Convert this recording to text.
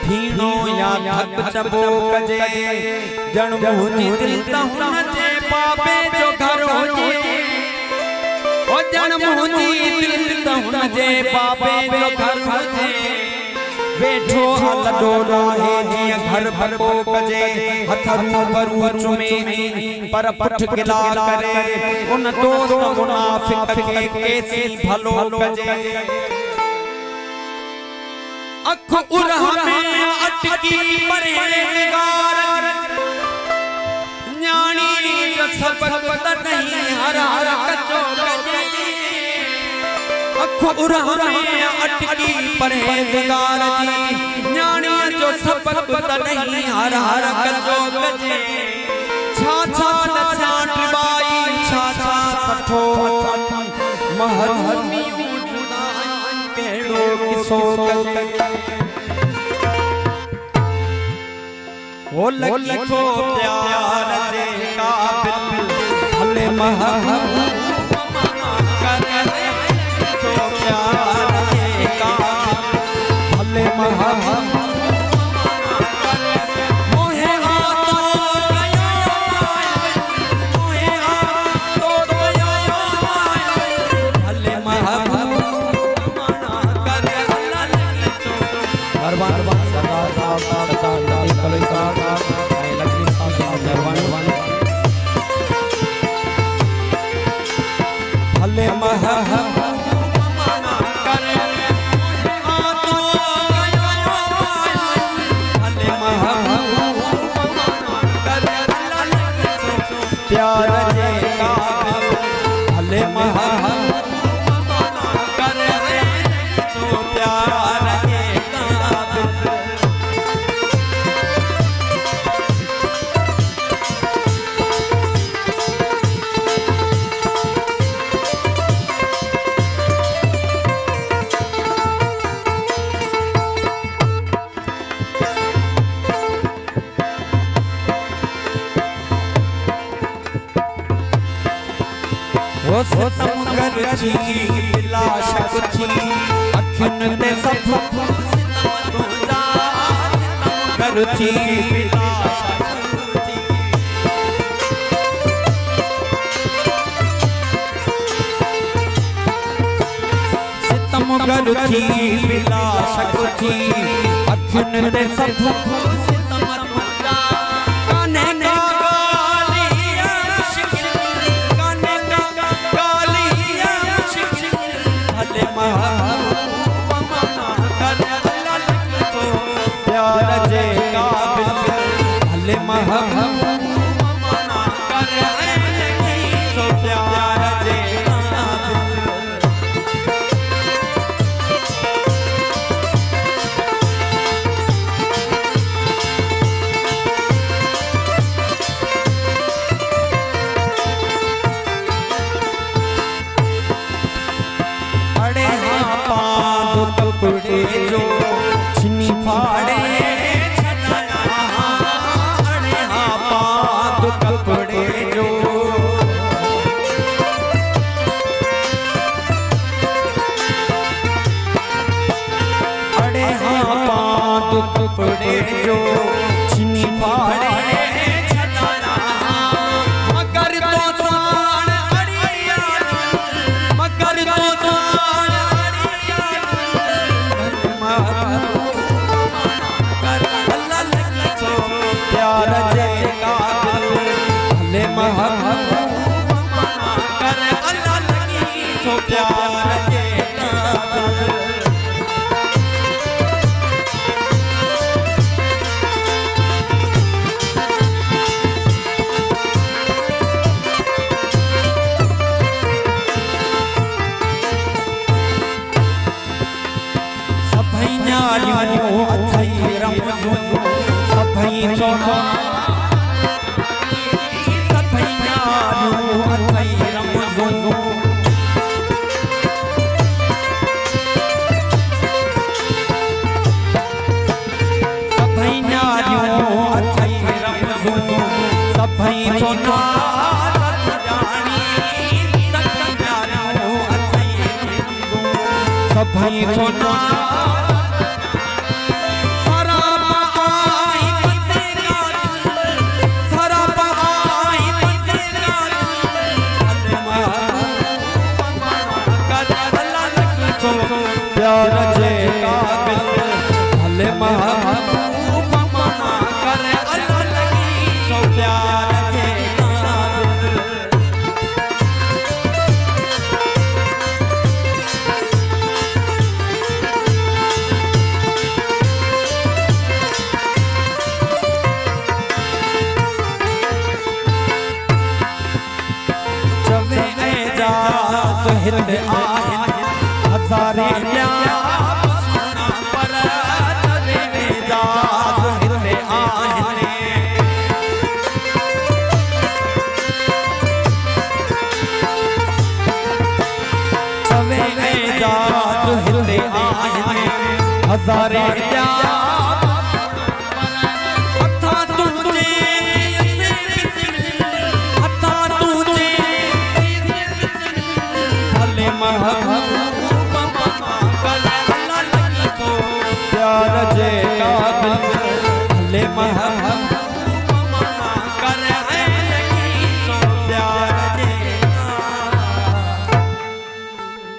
भीणो या धक चबो कजे जण मुंहिंजी दिल त हुन जे बाबे जो घर हुजे ओ जण मुंहिंजी दिल त हुन जे बाबे जो घर हुजे वेठो हलदो रहे जीअं घर भको कजे हथरू भरू चुमे पर पठ गिला करे उन दोस्त मुनाफिक खे केसी भलो कजे अख उरह में अटकी परहेज़गार न्याणी जो सबक त नहीं हर हर कचो कजे अख उरह में अटकी परहेज़गार जी न्याणी जो सबक त नहीं हर हर कचो कजे छा छा नचा टिबाई छा छा सठो महर किसो वो लगी को प्यार जे काबिल भले महबूब करे तो प्यार जे काबिल भले महबूब भले प्यार जे काबिल भले वो सितमगर थी बिला शक थी अखियुन ते सब सितम तुंहिंजा सितमगर थी बिला शक थी सितमगर थी बिला शक थी अखियुन ते सब सितम तुंहिंजा कान्हे का प्यार जे काबिल भले महबूब मना करे तो प्यार जे अड़े हाँ पांव कपड़े जो छिनी फाड़े अड़े हाँ पांव कपड़े जो अड़े हाँ पांव कपड़े जो छिनी फाड़े मगर तो साण अड़िया मगर तो साण प्यार जे काबिल भले महबूब मना करे अल्लाह लगी तो प्यार जे काबिल सभई न्याणियूं अथई रमज़ूं सभई सोना सभई न्याणियूं अथई रमज़ूं सभई न्याणियूं अथई रमज़ूं सभई सोना सभई सोना हिलदे आहिन हज़ारे ॿिया पर तवे एजाज हिलदे आहिन तवे एजाज हिलदे आहिन हज़ारे ॿिया महबूब